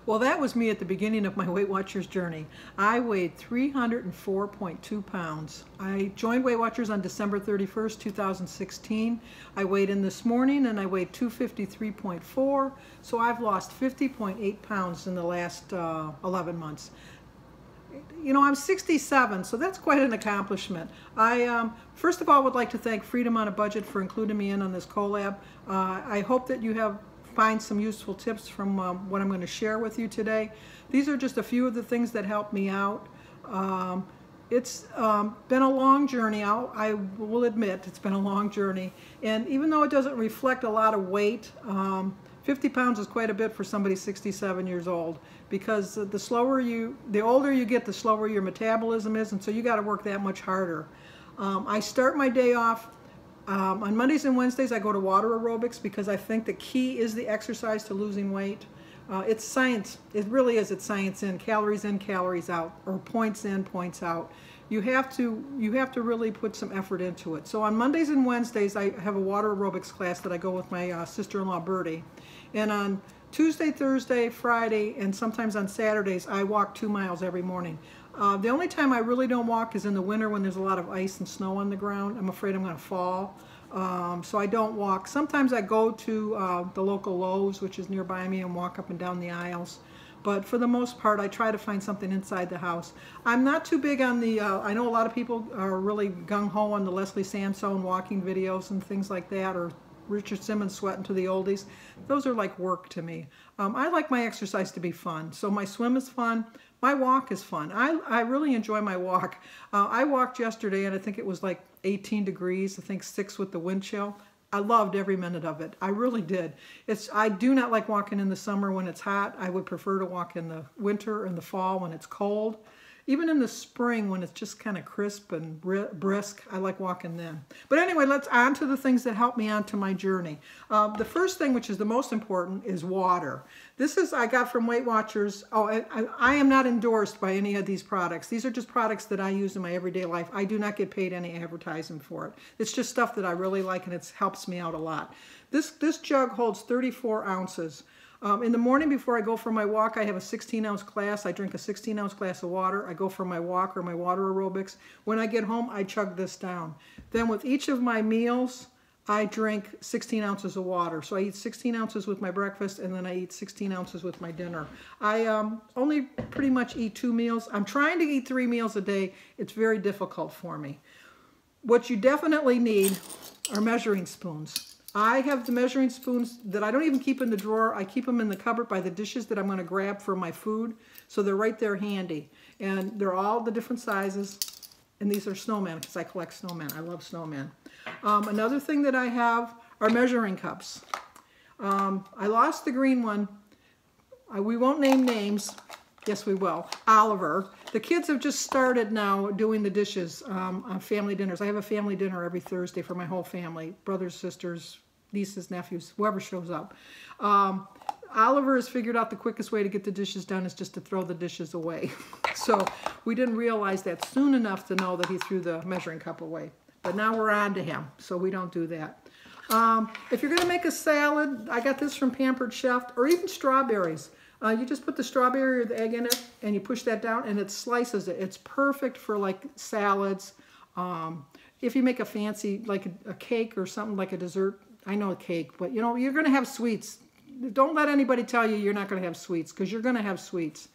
Well, that was me at the beginning of my Weight Watchers journey. I weighed 304.2 pounds. I joined Weight Watchers on December 31st, 2016. I weighed in this morning and I weighed 253.4, so I've lost 50.8 pounds in the last 11 months. You know, I'm 67, so that's quite an accomplishment. I first of all would like to thank Freedom on a Budget for including me in on this collab. I hope that you find some useful tips from what I'm going to share with you today. These are just a few of the things that help me out. It's been a long journey. I will admit it's been a long journey, and even though it doesn't reflect a lot of weight, 50 pounds is quite a bit for somebody 67 years old, because the older you get, the slower your metabolism is, and so you got to work that much harder. I start my day off on Mondays and Wednesdays. I go to water aerobics because I think the key is the exercise to losing weight. It's science. It really is. It's science in, calories out, or points in, points out. You have to really put some effort into it. So on Mondays and Wednesdays, I have a water aerobics class that I go with my sister-in-law Bertie, and on Tuesday, Thursday, Friday, and sometimes on Saturdays, I walk 2 miles every morning. The only time I really don't walk is in the winter when there's a lot of ice and snow on the ground. I'm afraid I'm going to fall, so I don't walk. Sometimes I go to the local Lowe's, which is nearby me, and walk up and down the aisles. But for the most part, I try to find something inside the house. I'm not too big on the, I know a lot of people are really gung-ho on the Leslie Sansone walking videos and things like that, or Richard Simmons sweating to the oldies. Those are like work to me. I like my exercise to be fun. So my swim is fun. My walk is fun. I really enjoy my walk. I walked yesterday and I think it was like 18 degrees, I think 6 with the wind chill. I loved every minute of it. I really did. I do not like walking in the summer when it's hot. I would prefer to walk in the winter and the fall when it's cold. Even in the spring when it's just kind of crisp and brisk, I like walking then. But anyway, let's on to the things that help me onto my journey. The first thing, which is the most important, is water. This is I got from Weight Watchers. Oh, I am not endorsed by any of these products. These are just products that I use in my everyday life. I do not get paid any advertising for it. It's just stuff that I really like, and it helps me out a lot. This jug holds 34 ounces. In the morning before I go for my walk, I have a 16-ounce glass. I drink a 16-ounce glass of water. I go for my walk or my water aerobics. When I get home, I chug this down. Then with each of my meals, I drink 16 ounces of water. So I eat 16 ounces with my breakfast, and then I eat 16 ounces with my dinner. I only pretty much eat 2 meals. I'm trying to eat 3 meals a day. It's very difficult for me. What you definitely need are measuring spoons. I have the measuring spoons that I don't even keep in the drawer. I keep them in the cupboard by the dishes that I'm going to grab for my food. So they're right there handy. And they're all the different sizes. And these are snowmen because I collect snowmen. I love snowmen. Another thing that I have are measuring cups. I lost the green one. We won't name names. Yes, we will. Oliver. The kids have just started now doing the dishes on family dinners. I have a family dinner every Thursday for my whole family. Brothers, sisters, nieces, nephews, whoever shows up. Oliver has figured out the quickest way to get the dishes done is just to throw the dishes away. So we didn't realize that soon enough to know that he threw the measuring cup away. But now we're on to him, so we don't do that. If you're going to make a salad, I got this from Pampered Chef, or even strawberries. You just put the strawberry or the egg in it, and you push that down, and it slices it. It's perfect for like salads. If you make a fancy, like a cake or something like a dessert, I know a cake, but you know, you're going to have sweets. Don't let anybody tell you you're not going to have sweets, because you're going to have sweets.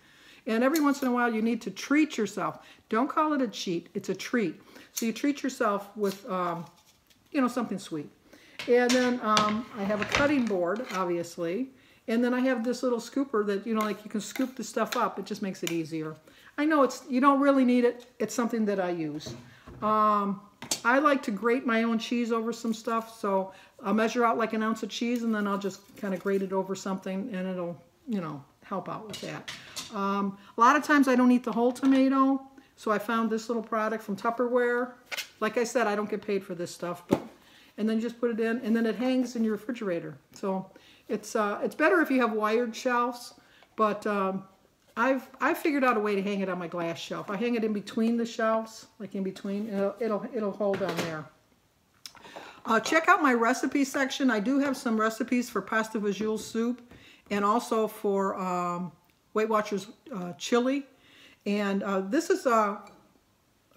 And every once in a while, you need to treat yourself. Don't call it a cheat. It's a treat. So you treat yourself with, you know, something sweet. And then I have a cutting board, obviously. And then I have this little scooper that, you know, like you can scoop the stuff up. It just makes it easier. I know you don't really need it. It's something that I use. I like to grate my own cheese over some stuff. So I'll measure out like an ounce of cheese, and then I'll just kind of grate it over something, and it'll, you know, help out with that. A lot of times I don't eat the whole tomato. So I found this little product from Tupperware. Like I said, I don't get paid for this stuff, and then you just put it in, and then it hangs in your refrigerator. So it's better if you have wired shelves, but I've figured out a way to hang it on my glass shelf. I hang it in between the shelves, like in between. It'll hold on there. Check out my recipe section. I do have some recipes for pasta visual soup, and also for Weight Watchers chili. And this is a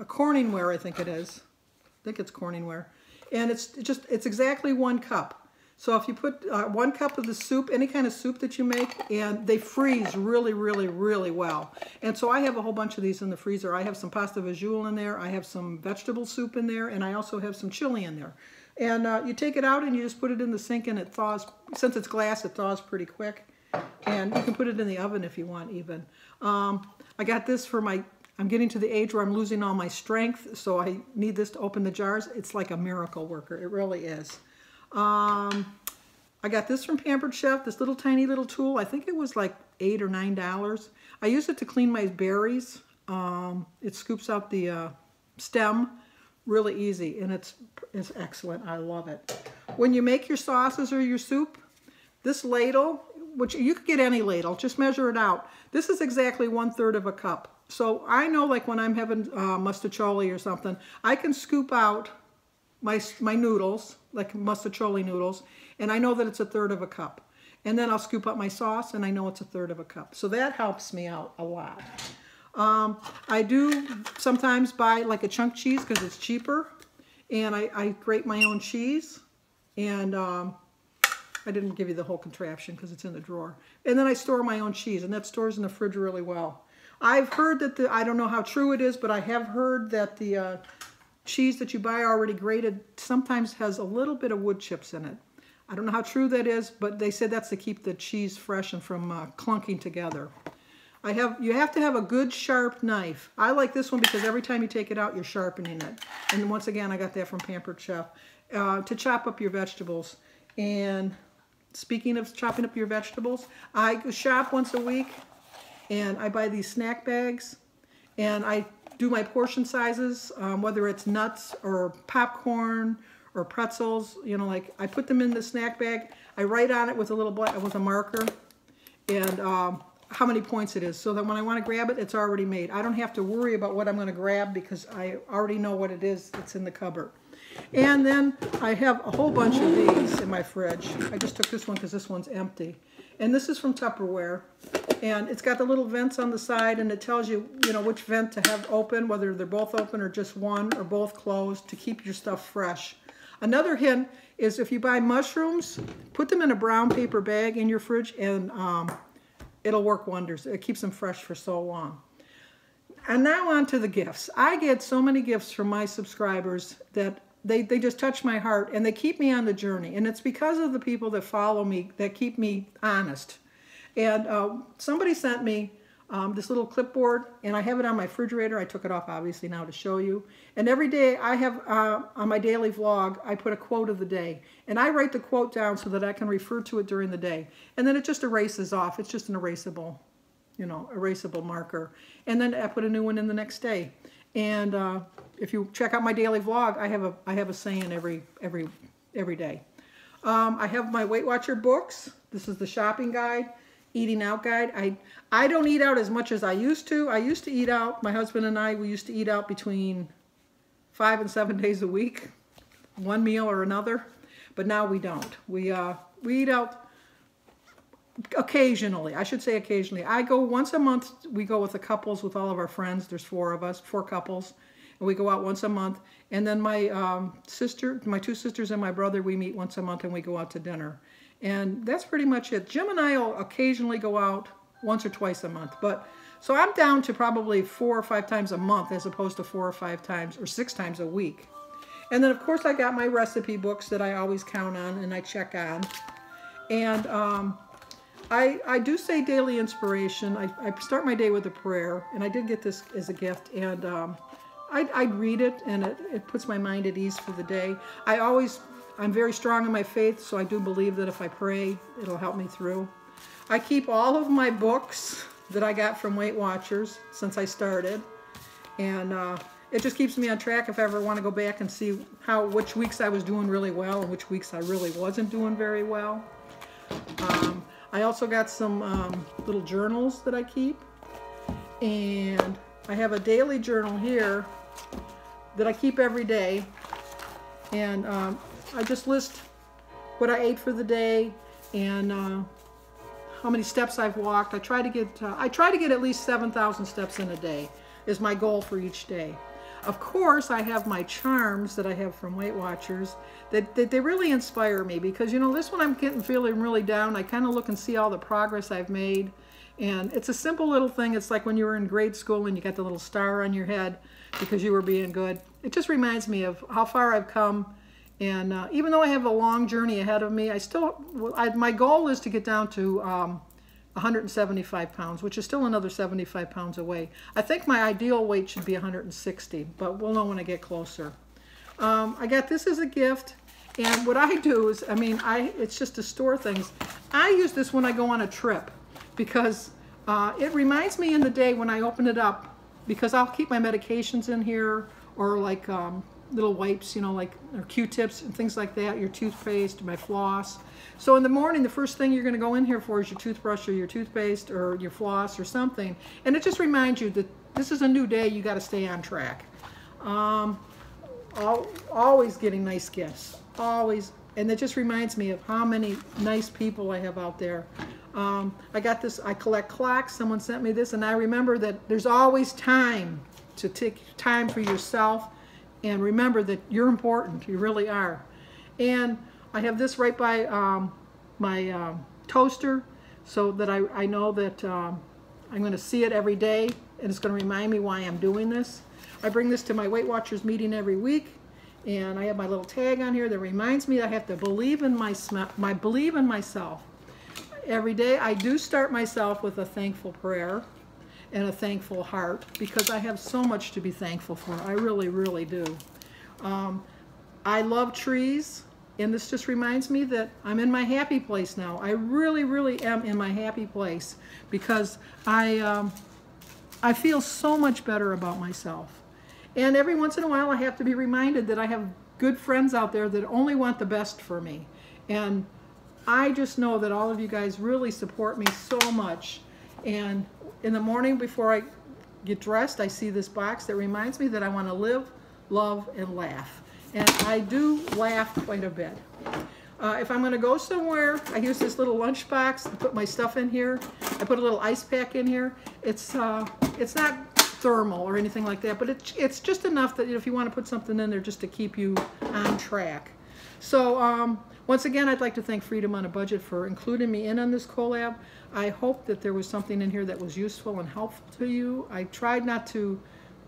Corningware, I think it is. I think it's Corningware. And it's exactly 1 cup. So if you put 1 cup of the soup, any kind of soup that you make, and they freeze really, really, really well. And so I have a whole bunch of these in the freezer. I have some pasta visual in there. I have some vegetable soup in there, and I also have some chili in there. And you take it out and you just put it in the sink, and it thaws. Since it's glass, it thaws pretty quick. And you can put it in the oven if you want even. I got this for I'm getting to the age where I'm losing all my strength, so I need this to open the jars. It's like a miracle worker. It really is. I got this from Pampered Chef, this little tiny little tool. I think it was like $8 or $9. I use it to clean my berries. It scoops out the stem really easy, and it's excellent. I love it. When you make your sauces or your soup, this ladle, which you could get any ladle, just measure it out. This is exactly 1/3 of a cup. So I know, like when I'm having mustacholi or something, I can scoop out my noodles, like mustacholi noodles, and I know that it's 1/3 of a cup. And then I'll scoop up my sauce, and I know it's 1/3 of a cup. So that helps me out a lot. I do sometimes buy like a chunk cheese because it's cheaper, and I grate my own cheese, and I didn't give you the whole contraption because it's in the drawer. And then I store my own cheese, and that stores in the fridge really well. I've heard that I don't know how true it is, but I have heard that the cheese that you buy already grated sometimes has a little bit of wood chips in it. I don't know how true that is, but they said that's to keep the cheese fresh and from clunking together. You have to have a good sharp knife. I like this one because every time you take it out, you're sharpening it. And once again, I got that from Pampered Chef. To chop up your vegetables. And speaking of chopping up your vegetables, I shop once a week, and I buy these snack bags, and I do my portion sizes, whether it's nuts or popcorn or pretzels, you know, like I put them in the snack bag. I write on it with a marker, and how many points it is, so that when I want to grab it, it's already made. I don't have to worry about what I'm going to grab because I already know what it is that's in the cupboard. And then I have a whole bunch of these in my fridge. I just took this one because this one's empty. And this is from Tupperware. And it's got the little vents on the side, and it tells you, you know, which vent to have open, whether they're both open or just one or both closed, to keep your stuff fresh. Another hint is if you buy mushrooms, put them in a brown paper bag in your fridge, and it'll work wonders. It keeps them fresh for so long. And now on to the gifts. I get so many gifts from my subscribers that they just touch my heart, and they keep me on the journey. And it's because of the people that follow me that keep me honest. And somebody sent me this little clipboard, and I have it on my refrigerator. I took it off, obviously, now to show you. And every day I have, on my daily vlog, I put a quote of the day. And I write the quote down so that I can refer to it during the day. And then it just erases off. It's just an erasable, you know, erasable marker. And then I put a new one in the next day. And if you check out my daily vlog, I have a saying every day. I have my Weight Watcher books. This is the shopping guide, eating out guide. I don't eat out as much as I used to. I used to eat out. My husband and I, we used to eat out between 5 and 7 days a week, one meal or another. But now we don't. We eat out occasionally. I should say occasionally. I go once a month. We go with the couples, with all of our friends. There's 4 of us, 4 couples. And we go out once a month. And then my my 2 sisters and my brother, we meet once a month and we go out to dinner. And that's pretty much it. Jim and I will occasionally go out once or twice a month. But so I'm down to probably 4 or 5 times a month as opposed to 4 or 5 times or 6 times a week. And then of course I got my recipe books that I always count on and I check on. And I do say daily inspiration. I start my day with a prayer, and I did get this as a gift, and I read it, and it puts my mind at ease for the day. I'm very strong in my faith, so I do believe that if I pray, it'll help me through. I keep all of my books that I got from Weight Watchers since I started, and it just keeps me on track if I ever want to go back and see which weeks I was doing really well and which weeks I really wasn't doing very well. I also got some little journals that I keep, and I have a daily journal here that I keep every day, and I just list what I ate for the day and how many steps I've walked. I try to get at least 7,000 steps in a day is my goal for each day. Of course, I have my charms that I have from Weight Watchers that they really inspire me, because, you know, this one I'm feeling really down. I kind of look and see all the progress I've made. And it's a simple little thing. It's like when you were in grade school and you got the little star on your head because you were being good. It just reminds me of how far I've come. And even though I have a long journey ahead of me, my goal is to get down to 175 pounds, which is still another 75 pounds away. I think my ideal weight should be 160, but we'll know when I get closer. I got this as a gift. And what I do is, it's just to store things. I use this when I go on a trip, because it reminds me in the day when I open it up, because I'll keep my medications in here, or like little wipes, you know, like, or Q-tips and things like that, your toothpaste, my floss. So in the morning, the first thing you're going to go in here for is your toothbrush or your toothpaste or your floss or something. And it just reminds you that this is a new day, you got to stay on track. Always getting nice gifts, always. And it just reminds me of how many nice people I have out there. I got this, I collect clocks, someone sent me this, and I remember that there's always time to take time for yourself, and remember that you're important, you really are. And I have this right by my toaster, so that I know that I'm going to see it every day, and it's going to remind me why I'm doing this. I bring this to my Weight Watchers meeting every week, and I have my little tag on here that reminds me that I have to believe in believe in myself. Every day I do start myself with a thankful prayer and a thankful heart, because I have so much to be thankful for. I really, really do. I love trees, and this just reminds me that I'm in my happy place now. I really, really am in my happy place, because I feel so much better about myself. And every once in a while I have to be reminded that I have good friends out there that only want the best for me. And I just know that all of you guys really support me so much. And in the morning before I get dressed, I see this box that reminds me that I want to live, love, and laugh. And I do laugh quite a bit. If I'm going to go somewhere, I use this little lunch box to put my stuff in here. I put a little ice pack in here. It's not thermal or anything like that, but it's just enough that if you want to put something in there just to keep you on track. So once again, I'd like to thank Freedom on a Budget for including me in on this collab. I hope that there was something in here that was useful and helpful to you. I tried not to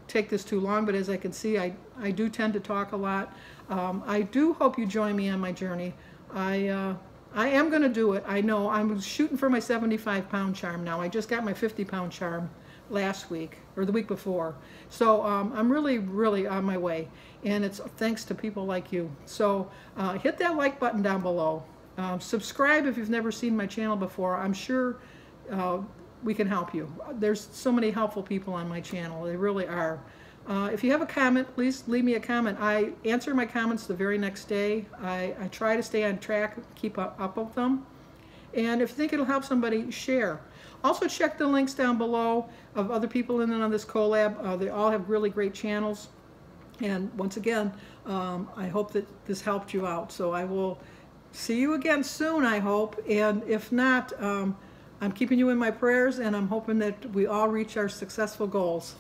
take this too long, but as I can see, I do tend to talk a lot. I do hope you join me on my journey. I am going to do it. I know I'm shooting for my 75-pound charm now. I just got my 50-pound charm last week, or the week before. So I'm really, really on my way. And it's thanks to people like you. So hit that like button down below. Subscribe if you've never seen my channel before. I'm sure we can help you. There's so many helpful people on my channel. They really are. If you have a comment, please leave me a comment. I answer my comments the very next day. I try to stay on track, keep up with them. And if you think it'll help somebody, share. Also check the links down below of other people in on this collab. They all have really great channels. And once again, I hope that this helped you out. So I will see you again soon, I hope. And if not, I'm keeping you in my prayers, and I'm hoping that we all reach our successful goals.